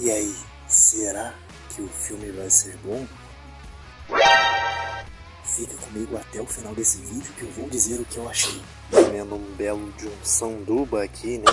E aí, será que o filme vai ser bom? Fica comigo até o final desse vídeo que eu vou dizer o que eu achei. Comendo um belo de um sanduba aqui, né?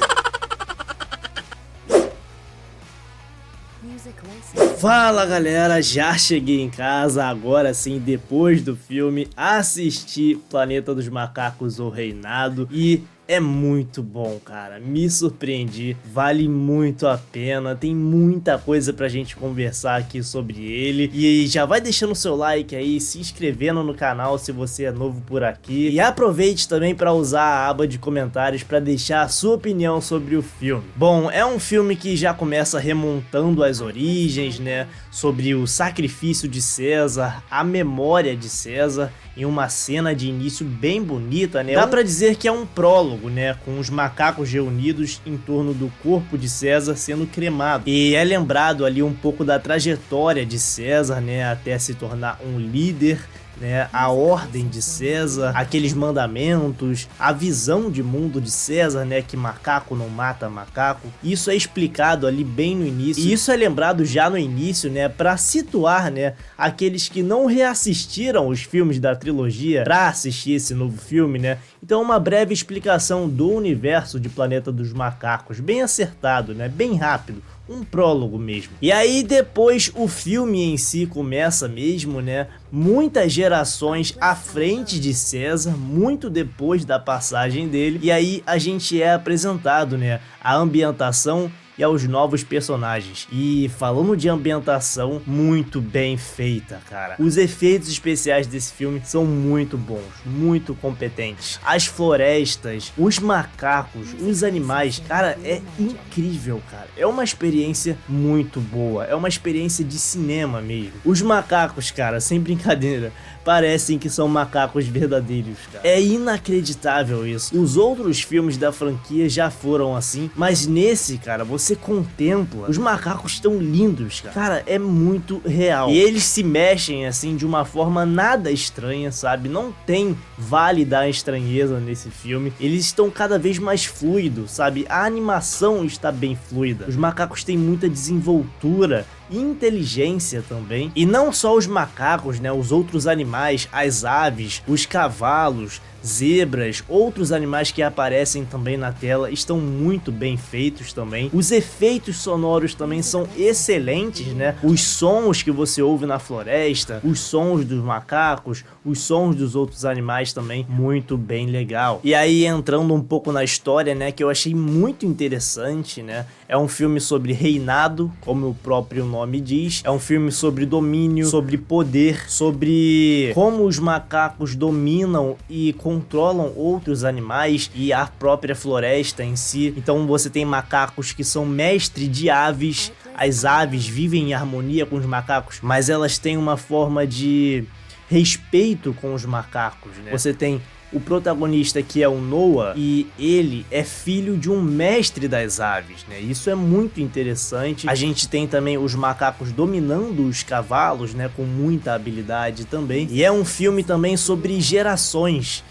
Fala galera, já cheguei em casa, agora sim, depois do filme, assisti Planeta dos Macacos, O Reinado, e é muito bom, cara, me surpreendi, vale muito a pena, tem muita coisa pra gente conversar aqui sobre ele, e já vai deixando o seu like aí, se inscrevendo no canal se você é novo por aqui, e aproveite também pra usar a aba de comentários pra deixar a sua opinião sobre o filme. Bom, é um filme que já começa remontando as origens, né, sobre o sacrifício de César, a memória de César, em uma cena de início bem bonita, né? Dá pra dizer que é um prólogo, né? Com os macacos reunidos em torno do corpo de César sendo cremado. E é lembrado ali um pouco da trajetória de César, né? Até se tornar um líder, né, a ordem de César, aqueles mandamentos, a visão de mundo de César, né, que macaco não mata macaco. Isso é explicado ali bem no início, e isso é lembrado já no início, né, para situar, né, aqueles que não reassistiram os filmes da trilogia para assistir esse novo filme, né. Então uma breve explicação do universo de Planeta dos Macacos, bem acertado, né, bem rápido. Um prólogo mesmo. E aí depois o filme em si começa mesmo, né? Muitas gerações à frente de César, muito depois da passagem dele. E aí a gente é apresentado, né? A ambientação e aos novos personagens. E falando de ambientação, muito bem feita, cara. Os efeitos especiais desse filme são muito bons, muito competentes. As florestas, os macacos, os animais, cara, é incrível, cara. É uma experiência muito boa, é uma experiência de cinema mesmo. Os macacos, cara, sem brincadeira, parecem que são macacos verdadeiros, cara. É inacreditável isso. Os outros filmes da franquia já foram assim, mas nesse, cara, você contempla, os macacos tão lindos, cara. Cara, é muito real. E eles se mexem assim de uma forma nada estranha, sabe? Não tem vale da estranheza nesse filme. Eles estão cada vez mais fluidos, sabe? A animação está bem fluida. Os macacos têm muita desenvoltura e inteligência também. E não só os macacos, né? Os outros animais, as aves, os cavalos, zebras, outros animais que aparecem também na tela estão muito bem feitos também. Os efeitos sonoros também são excelentes, né? Os sons que você ouve na floresta, os sons dos macacos, os sons dos outros animais também, muito bem legal. E aí entrando um pouco na história, né, que eu achei muito interessante, né? É um filme sobre reinado, como o próprio nome diz. É um filme sobre domínio, sobre poder, sobre como os macacos dominam e controlam outros animais e a própria floresta em si. Então você tem macacos que são mestres de aves. As aves vivem em harmonia com os macacos, mas elas têm uma forma de respeito com os macacos, né? Você tem o protagonista, que é o Noah, e ele é filho de um mestre das aves, né? Isso é muito interessante. A gente tem também os macacos dominando os cavalos, né? Com muita habilidade também. E é um filme também sobre gerações,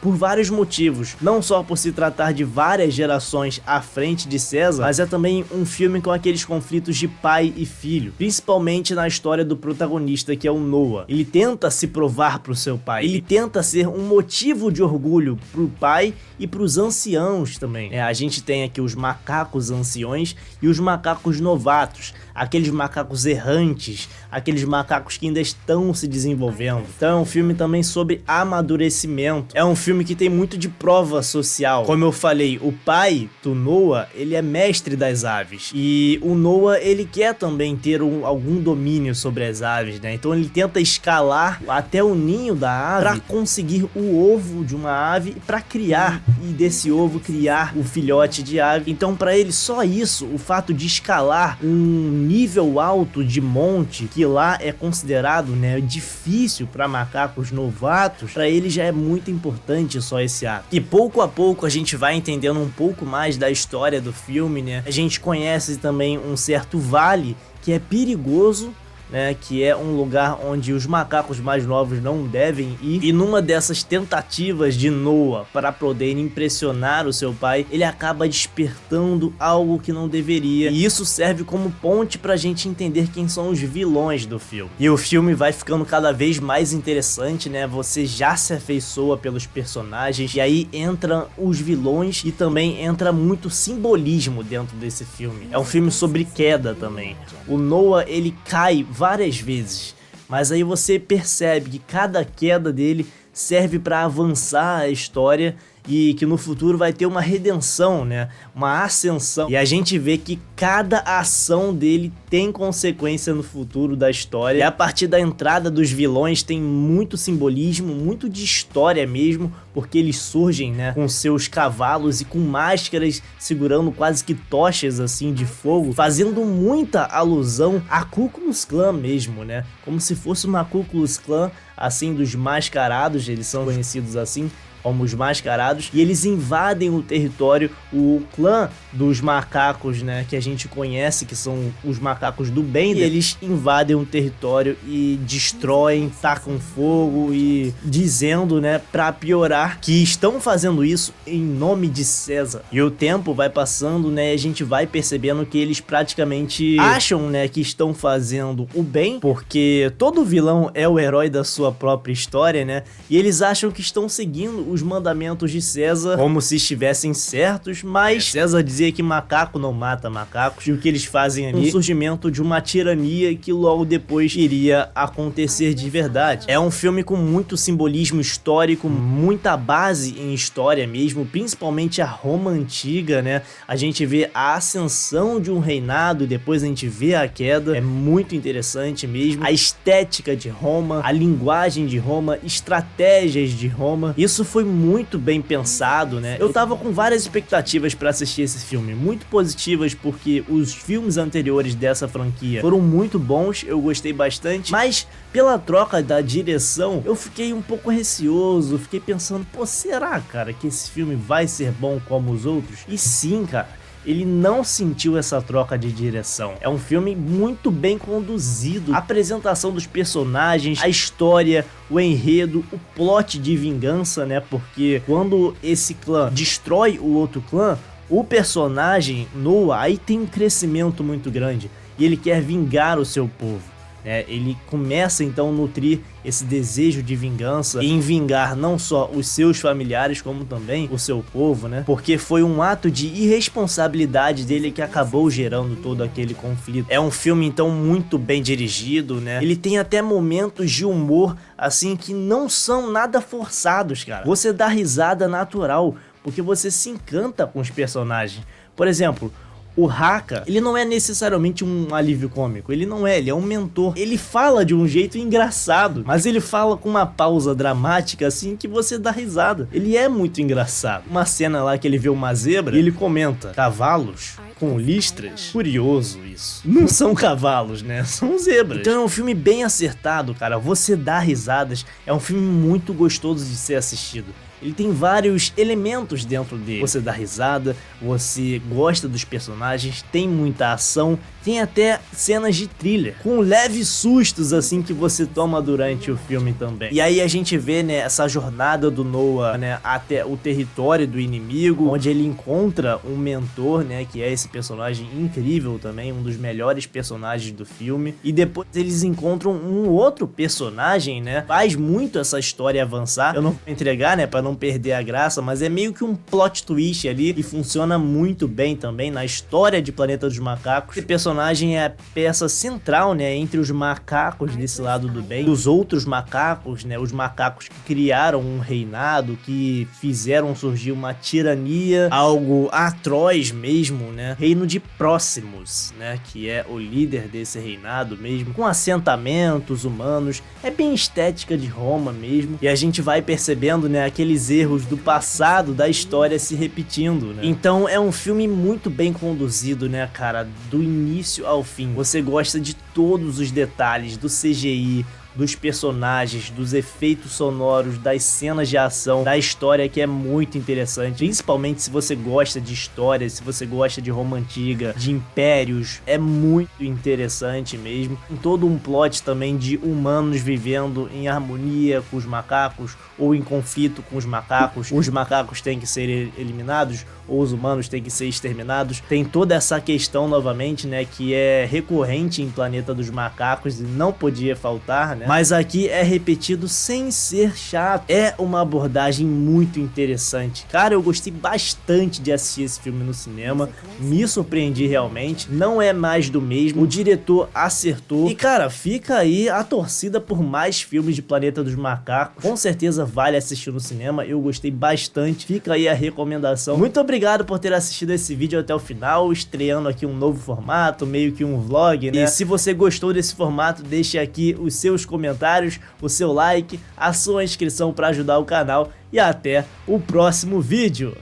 por vários motivos, não só por se tratar de várias gerações à frente de César, mas é também um filme com aqueles conflitos de pai e filho, principalmente na história do protagonista, que é o Noah. Ele tenta se provar pro seu pai, ele tenta ser um motivo de orgulho pro pai e pros anciãos também. A gente tem aqui os macacos anciões e os macacos novatos, aqueles macacos errantes, aqueles macacos que ainda estão se desenvolvendo. Então é um filme também sobre amadurecimento. É um filme que tem muito de prova social. Como eu falei, o pai do Noah, ele é mestre das aves. E o Noah, ele quer também ter algum domínio sobre as aves, né? Então ele tenta escalar até o ninho da ave para conseguir o ovo de uma ave para criar, e desse ovo criar o filhote de ave. Então para ele só isso, o fato de escalar um nível alto de monte, que lá é considerado, né, difícil para macacos novatos, para ele já é muito importante só esse ato. E pouco a pouco a gente vai entendendo um pouco mais da história do filme, né? A gente conhece também um certo vale que é perigoso, né, que é um lugar onde os macacos mais novos não devem ir, e numa dessas tentativas de Noah para poder impressionar o seu pai, ele acaba despertando algo que não deveria, e isso serve como ponte pra gente entender quem são os vilões do filme. E o filme vai ficando cada vez mais interessante, né, você já se afeiçoa pelos personagens, e aí entram os vilões e também entra muito simbolismo dentro desse filme. É um filme sobre queda também. O Noah, ele cai várias vezes, mas aí você percebe que cada queda dele serve para avançar a história e que no futuro vai ter uma redenção, né? Uma ascensão. E a gente vê que cada ação dele tem consequência no futuro da história. E a partir da entrada dos vilões tem muito simbolismo, muito de história mesmo, porque eles surgem, né, com seus cavalos e com máscaras segurando quase que tochas assim de fogo, fazendo muita alusão a Ku Klux Klan mesmo, né? Como se fosse uma Ku Klux Klan assim dos mascarados, eles são conhecidos assim como os mascarados, e eles invadem o território, o clã dos macacos, né, que a gente conhece, que são os macacos do bem, e eles invadem o território e destroem, tacam fogo e dizendo, né, pra piorar, que estão fazendo isso em nome de César. E o tempo vai passando, né, e a gente vai percebendo que eles praticamente acham, né, que estão fazendo o bem, porque todo vilão é o herói da sua própria história, né, e eles acham que estão seguindo os mandamentos de César como se estivessem certos, mas César dizia que macaco não mata macacos, e o que eles fazem ali é o surgimento de uma tirania que logo depois iria acontecer de verdade. É um filme com muito simbolismo histórico, muita base em história mesmo, principalmente a Roma antiga, né? A gente vê a ascensão de um reinado, depois a gente vê a queda, é muito interessante mesmo. A estética de Roma, a linguagem de Roma, estratégias de Roma, isso foi muito bem pensado, né? Eu tava com várias expectativas pra assistir esse filme, muito positivas, porque os filmes anteriores dessa franquia foram muito bons, eu gostei bastante, mas pela troca da direção, eu fiquei um pouco receoso, fiquei pensando, pô, será, cara, que esse filme vai ser bom como os outros? E sim, cara, ele não sentiu essa troca de direção. É um filme muito bem conduzido. A apresentação dos personagens, a história, o enredo, o plot de vingança, né? Porque quando esse clã destrói o outro clã, o personagem Noah aí tem um crescimento muito grande e ele quer vingar o seu povo. Ele começa então a nutrir esse desejo de vingança e em vingar não só os seus familiares como também o seu povo, né? Porque foi um ato de irresponsabilidade dele que acabou gerando todo aquele conflito. É um filme então muito bem dirigido, né? Ele tem até momentos de humor assim que não são nada forçados, cara. Você dá risada natural porque você se encanta com os personagens. Por exemplo, o Haka, ele não é necessariamente um alívio cômico, ele é um mentor. Ele fala de um jeito engraçado, mas ele fala com uma pausa dramática assim que você dá risada. Ele é muito engraçado. Uma cena lá que ele vê uma zebra e ele comenta: cavalos com listras? Curioso isso. Não são cavalos, né? São zebras. Então é um filme bem acertado, cara. Você dá risadas. É um filme muito gostoso de ser assistido. Ele tem vários elementos dentro dele. Você dá risada, você gosta dos personagens, tem muita ação, tem até cenas de thriller, com leves sustos assim que você toma durante o filme também. E aí a gente vê, né, essa jornada do Noah, né, até o território do inimigo, onde ele encontra um mentor, né, que é esse personagem incrível também, um dos melhores personagens do filme. E depois eles encontram um outro personagem, né, faz muito essa história avançar. Eu não vou entregar, né, para não perder a graça, mas é meio que um plot twist ali e funciona muito bem também na história de Planeta dos Macacos. Esse personagem é a peça central, né, entre os macacos desse lado do bem e os outros macacos, né, os macacos que criaram um reinado, que fizeram surgir uma tirania, algo atroz mesmo, né, Reino de Próximos, né, que é o líder desse reinado mesmo, com assentamentos humanos. É bem estética de Roma mesmo, e a gente vai percebendo, né, aqueles erros do passado da história se repetindo, né? Então é um filme muito bem conduzido, né, cara, do início ao fim. Você gosta de todos os detalhes do CGI, dos personagens, dos efeitos sonoros, das cenas de ação, da história, que é muito interessante, principalmente se você gosta de história, se você gosta de Roma Antiga, de impérios, é muito interessante mesmo. Tem todo um plot também de humanos vivendo em harmonia com os macacos ou em conflito com os macacos têm que ser eliminados ou os humanos têm que ser exterminados. Tem toda essa questão novamente, né, que é recorrente em Planeta dos Macacos e não podia faltar, né? Mas aqui é repetido sem ser chato. É uma abordagem muito interessante. Cara, eu gostei bastante de assistir esse filme no cinema, me surpreendi realmente, não é mais do mesmo, o diretor acertou e, cara, fica aí a torcida por mais filmes de Planeta dos Macacos. Com certeza vale assistir no cinema, eu gostei bastante, fica aí a recomendação. Muito obrigado por ter assistido esse vídeo até o final, estreando aqui um novo formato, meio que um vlog, né? E se você gostou desse formato, deixe aqui os seus comentários, o seu like, a sua inscrição para ajudar o canal e até o próximo vídeo.